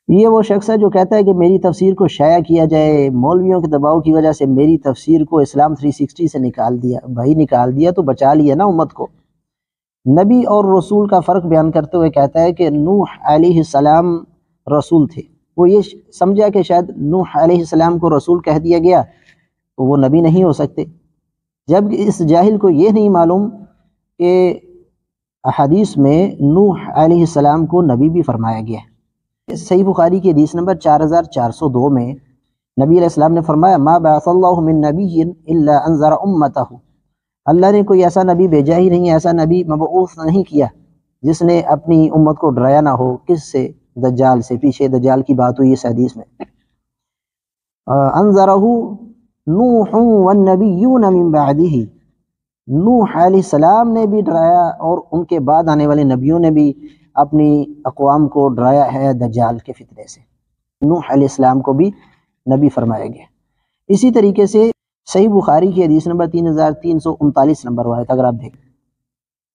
یہ وہ شخص ہے جو کہتا ہے کہ میری تفسیر کو شائع کیا جائے، مولویوں کے دباؤ کی وجہ سے میری تفسیر کو اسلام 360 سے نکال دیا۔ بھائی نکال دیا تو بچا لیا نا امت کو۔ نبی اور رسول کا فرق بیان کرتے ہوئے کہتا ہے کہ نوح علیہ السلام رسول تھے۔ وہ یہ سمجھا کہ شاید نوح علیہ السلام کو رسول کہہ دیا گیا تو وہ نبی نہیں ہو سکتے، جب اس جاہل کو یہ نہیں معلوم کہ احادیث میں نوح علیہ السلام کو نبی بھی فرمایا گیا ہے۔ صحیح بخاری کی حدیث نمبر 4402 میں نبی علیہ السلام نے فرمایا ما بعث اللہ من نبی الا انذر امتہ، اللہ نے کوئی ایسا نبی بھیجا ہی نہیں، ایسا نبی مبعوث نہیں کیا جس نے اپنی امت کو ڈرایا نہ ہو۔ کس سے؟ دجال سے۔ پیچھے دجال کی بات ہوئی اس حدیث میں۔ انذرہ نوح والنبیون من بعدہ، نوح علیہ السلام نے بھی ڈرایا اور ان کے بعد آنے والے نبیوں نے بھی اپنی اقوام کو ڈرایا ہے دجال کے فتنے سے۔ نوح علیہ السلام کو بھی نبی فرمایا گیا۔ اسی طریقے سے صحیح بخاری کی حدیث نمبر 3339 نمبر آیت اگر آپ دیکھیں،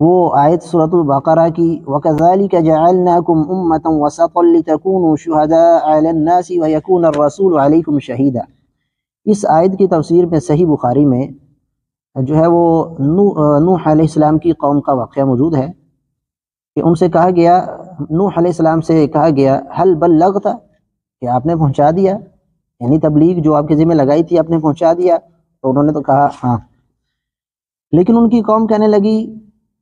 وہ آیت سورۃ البقرہ کی وَكَذَلِكَ جَعَلْنَاكُمْ أُمَّةً وَسَطًا لِتَكُونُوا شُهَدَاءَ عَلَى النَّاسِ وَيَكُونَ الرَّسُولُ عَلَيْكُمْ شَهِيدًا۔ اس آیت کی تفسیر میں صحیح بخاری میں جو ہے وہ نوح علیہ السلام کی قوم کا واقعہ موجود ہے کہ ان سے کہا گیا، نوح علیہ السلام سے کہا گیا هل بلغت، کہ آپ نے پہنچا دیا، یعنی تبلیغ جو آپ کے ذمہ لگائی تھی آپ نے پہنچا دیا؟ تو انہوں نے تو کہا ہاں، لیکن ان کی قوم کہنے لگی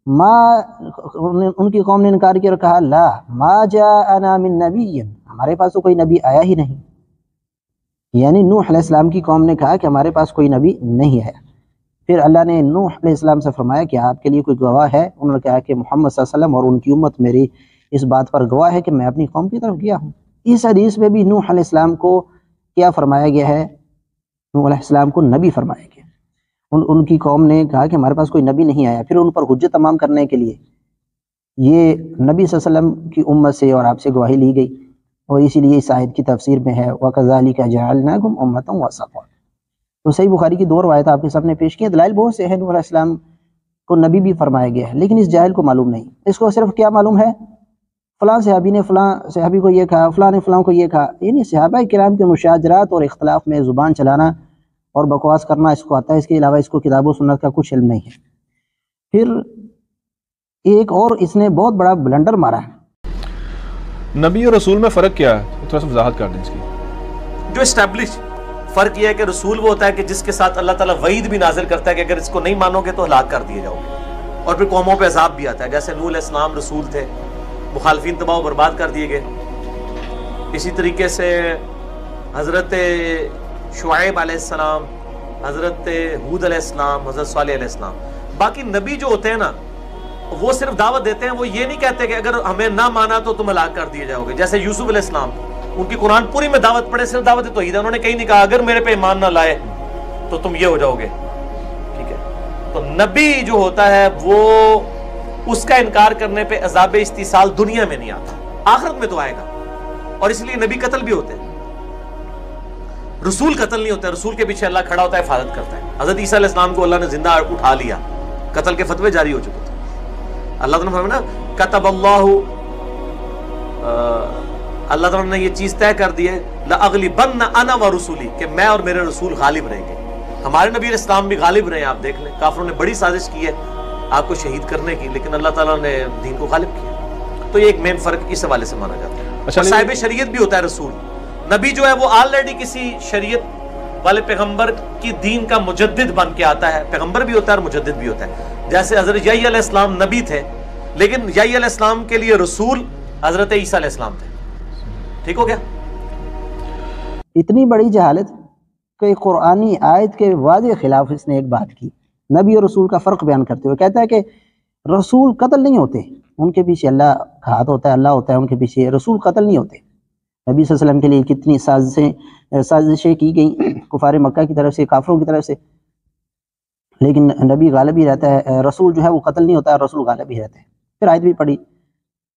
ان کی قوم نے انکار کیا اور کہا لا ما جاءنا من نبی، ہمارے پاس تو کوئی نبی آیا ہی نہیں۔ یعنی نوح علیہ السلام کی قوم نے کہا کہ ہمارے پاس کوئی نبی نہیں آیا۔ پھر اللہ نے نوح علیہ السلام سے فرمایا کہ آپ کے لیے کوئی گواہ ہے؟ انہوں نے کہا کہ محمد صلی اللہ علیہ وسلم اور ان کی امت میری اس بات پر گواہ ہے کہ میں اپنی قوم کی طرف گیا ہوں۔ اس حدیث میں بھی نوح علیہ السلام کو کیا فرمایا گیا ہے؟ نوح علیہ السلام کو نبی فرمایا گیا۔ ان کی قوم نے کہا کہ ہمارے پاس کوئی نبی نہیں آیا، پھر ان پر حجت تمام کرنے کے لیے یہ نبی صلی اللہ علیہ وسلم کی امت سے اور آپ سے گواہی لی گئی، اور اسی لیے اس آیت کی تفسیر میں ہے وَكَذَلِكَ جَعَلْنَاكُمْ أُمَّةً وَسَطًا۔ تو صحیح بخاری کی 2 روایت آپ کے سامنے پیش کی ہیں، دلائل بہت سے ہیں، نوح علیہ السلام کو نبی بھی فرمایا گیا ہے، لیکن اس جاہل کو معلوم نہیں۔ اس کو صرف کیا معلوم ہے؟ فلاں صحابی نے فلاں صحابی کو یہ کہا، فلاں نے فلاں کو یہ کہا، یعنی صحابہ کرام کے مشاجرات اور اختلاف میں زبان چلانا اور بکواس کرنا اس کو آتا ہے، اس کے علاوہ اس کو کتاب و سنت کا کچھ علم نہیں ہے۔ پھر ایک اور اس نے بہت بڑا بلنڈر مارا ہے۔ نبی اور رسول میں فرق کیا ہے؟ تھوڑا سا وضاحت کر دیں اس کی۔ جو اسٹیبلش فرق یہ ہے کہ رسول وہ ہوتا ہے کہ جس کے ساتھ اللہ تعالیٰ وعید بھی نازل کرتا ہے کہ اگر اس کو نہیں مانو گے تو ہلاک کر دیے جاؤ گے، اور پھر قوموں پہ عذاب بھی آتا ہے، جیسے نوح علیہ السلام رسول تھے، مخالفین تباہ و برباد کر دیے گئے۔ اسی طریقے سے حضرت شعیب علیہ السلام، حضرت ہود علیہ السلام، حضرت صالح علیہ السلام۔ باقی نبی جو ہوتے ہیں نا وہ صرف دعوت دیتے ہیں، وہ یہ نہیں کہتے کہ اگر ہمیں نہ مانا تو تم ہلاک کر دیے جاؤ گے۔ جیسے یوسف علیہ السلام، ان کی قرآن پوری میں دعوت پڑھے، صرف دعوت توحید ہے، انہوں نے کہیں نہیں کہا اگر میرے پہ ایمان نہ لائے تو تم یہ ہو جاؤ گے، ٹھیک ہے۔ تو نبی جو ہوتا ہے وہ اس کا انکار کرنے پہ عذاب استیصال دنیا میں نہیں آتا، آخرت میں تو آئے گا، اور اس لیے نبی قتل بھی ہوتے ہیں، رسول قتل نہیں ہوتا ہے۔ رسول کے پیچھے اللہ کھڑا ہوتا ہے، حفاظت کرتا ہے۔ حضرت عیسیٰ علیہ السلام کو اللہ نے زندہ اٹھا لیا، قتل کے فتوے جاری ہو چکے تھے۔ اللہ تعالیٰ نے فرمایا نا کتب اللہ تعالیٰ نے یہ چیز طے کر دی ہے لَأَغْلِبَنَّ أَنَا وَرُسُولِي، کہ میں اور میرے رسول غالب رہیں گے۔ ہمارے نبی علیہ السلام بھی غالب رہے ہیں، آپ دیکھ لیں کافروں نے بڑی سازش کی ہے آپ کو شہید کرنے کی، لیکن اللہ تعالیٰ نے دین کو غالب کیا۔ تو یہ ایک مین فرق اس حوالے سے مانا جاتا ہے۔ اور صاحب شریعت بھی ہوتا ہے رسول۔ نبی جو ہے وہ آلریڈی کسی شریعت والے پیغمبر کی دین کا مجدد بن کے آتا ہے، پیغمبر بھی ہوتا ہے اور مجدد بھی ہوتا ہے۔ جیسے حضرت یحییٰ علیہ السلام نبی تھے، لیکن یحییٰ علیہ السلام کے لیے رسول حضرت عیسیٰ علیہ السلام تھے۔ ٹھیک ہو گیا؟ اتنی بڑی جہالت کہ قرآنی آیت کے واضح خلاف اس نے ایک بات کی۔ نبی اور رسول کا فرق بیان کرتے ہوئے کہتا ہے کہ رسول قتل نہیں ہوتے، ان کے پیچھے اللہ کا ہاتھ ہوتا ہے، اللہ ہوتا ہے ان کے پیچھے، رسول قتل نہیں ہوتے۔ نبی صلی اللہ علیہ وسلم کے لیے کتنی سازشیں کی گئیں کفار مکہ کی طرف سے، کافروں کی طرف سے، لیکن نبی غالب ہی رہتا ہے، رسول جو ہے وہ قتل نہیں ہوتا ہے، رسول غالب ہی رہتا ہے۔ پھر آیت بھی پڑھی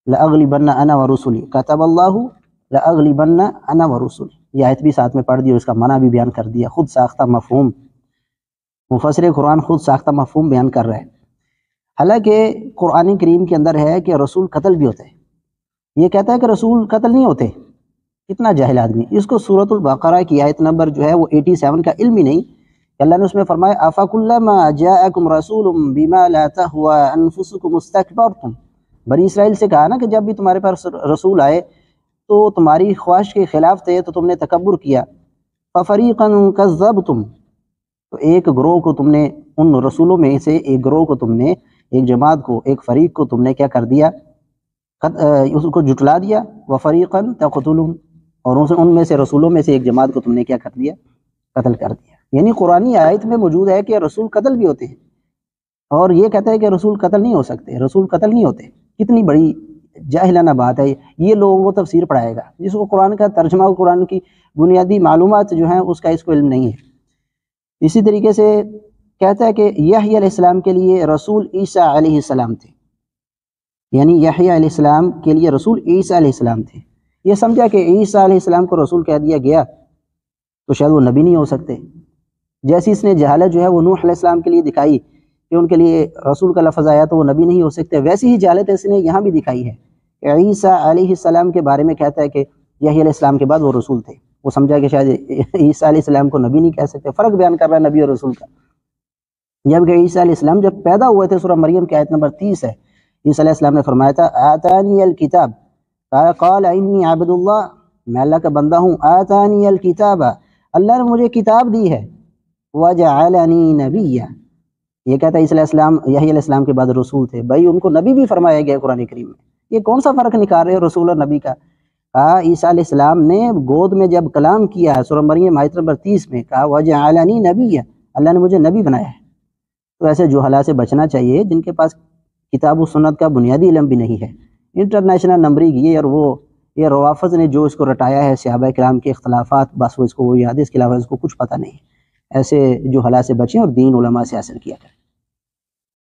لَأَغْلِبَنَّ أَنَا وَرُسُولِي كَتَبَ اللَّهُ لَأَغْلِبَنَّ أَنَا وَرُسُولِي، یہ آیت بھی ساتھ میں پڑھ دی اور اس کا معنی بھی بیان کر دیا۔ خود ساختہ مفہوم، مفسر قرآن خود ساختہ مفہوم بیان کر رہا ہے، حالانکہ قرآن کریم کے اندر ہے کہ رسول قتل بھی ہوتے ہیں۔ یہ کہتا ہے کہ رسول قتل نہیں ہوتے، اتنا جاہل آدمی. اس کو سورۃ البقرہ کی آیت نمبر جو ہے وہ 87 کا علم ہی نہیں. اللہ نے اس میں فرمایا افکلما جاءکم رسول بما لا تہوی انفسکم استکبرتم. بنی اسرائیل سے کہا نا کہ جب بھی تمہارے پاس رسول آئے تو تمہاری خواہش کے خلاف تھے تو تم نے تکبر کیا. ففریقا کذبتم، تو ایک گروہ کو تم نے، ان رسولوں میں سے ایک گروہ کو تم نے، ایک جماعت کو، ایک فریق کو تم نے کیا کر دیا، اس کو جھٹلا دیا. وفریقا تقتلون، اور ان میں سے رسولوں میں سے ایک جماعت کو تم نے کیا کر دیا، قتل کر دیا. یعنی قرآنی آیت میں موجود ہے کہ رسول قتل بھی ہوتے ہیں، اور یہ کہتا ہے کہ رسول قتل نہیں ہو سکتے، رسول قتل نہیں ہوتے. کتنی بڑی جاہلانہ بات ہے. یہ لوگوں کو تفسیر پڑھائے گا جس کو قرآن کا ترجمہ، قرآن کی بنیادی معلومات جو ہیں اس کا اس کو علم نہیں ہے. اسی طریقے سے کہتا ہے کہ یحییٰ علیہ السلام کے لیے رسول عیسیٰ علیہ السلام تھے، یعنی یحییٰ علیہ السلام کے لیے رسول عیسیٰ علیہ السلام تھے. یہ سمجھا کہ عیسیٰ علیہ السلام کو رسول کہہ دیا گیا تو شاید وہ نبی نہیں ہو سکتے. جیسی اس نے جہالت جو ہے وہ نوح علیہ السلام کے لیے دکھائی کہ ان کے لیے رسول کا لفظ آیا تو وہ نبی نہیں ہو سکتے، ویسی ہی جہالت اس نے یہاں بھی دکھائی ہے کہ عیسیٰ علیہ السلام کے بارے میں کہتا ہے کہ یحییٰ علیہ السلام کے بعد وہ رسول تھے. وہ سمجھا کہ شاید عیسیٰ علیہ السلام کو نبی نہیں کہہ سکتے. فرق بیان کر رہا ہے نبی اور رسول کا. جبکہ عیسیٰ علیہ السلام جب پیدا ہوئے تھے، سورہ مریم کی آیت نمبر 30 ہے، عیسیٰ علیہ السلام نے فرمایا تھا آتانی الکتاب قال انی عبد اللہ، میں اللہ کا بندہ ہوں. آتانی الکتاب، اللہ نے مجھے کتاب دی ہے. وجعلنی نبیا، یہ کہتا ہے عیسیٰ علیہ السلام کے بعد رسول تھے. بھائی ان کو نبی بھی فرمایا گیا قرآن کریم میں. یہ کون سا فرق نکال رہے ہیں رسول اور نبی کا؟ کہا عیسیٰ علیہ السلام نے گود میں جب کلام کیا ہے، سورہ مریم آیت نمبر 30 میں کہا وجعلنی نبیا، اللہ نے مجھے نبی بنایا ہے. تو ایسے جہلا سے بچنا چاہیے جن کے پاس کتاب و سنت کا بنیادی علم بھی نہیں ہے. انٹرنیشنل نمبرنگ یہ اور وہ، یہ روافض نے جو اس کو رٹایا ہے صحابہ کرام کے اختلافات، بس وہ اس کو وہ یاد ہے، اس کے علاوہ اس کو کچھ پتہ نہیں. ایسے جہلا سے بچیں اور دین علماء سے حاصل کیا کریں.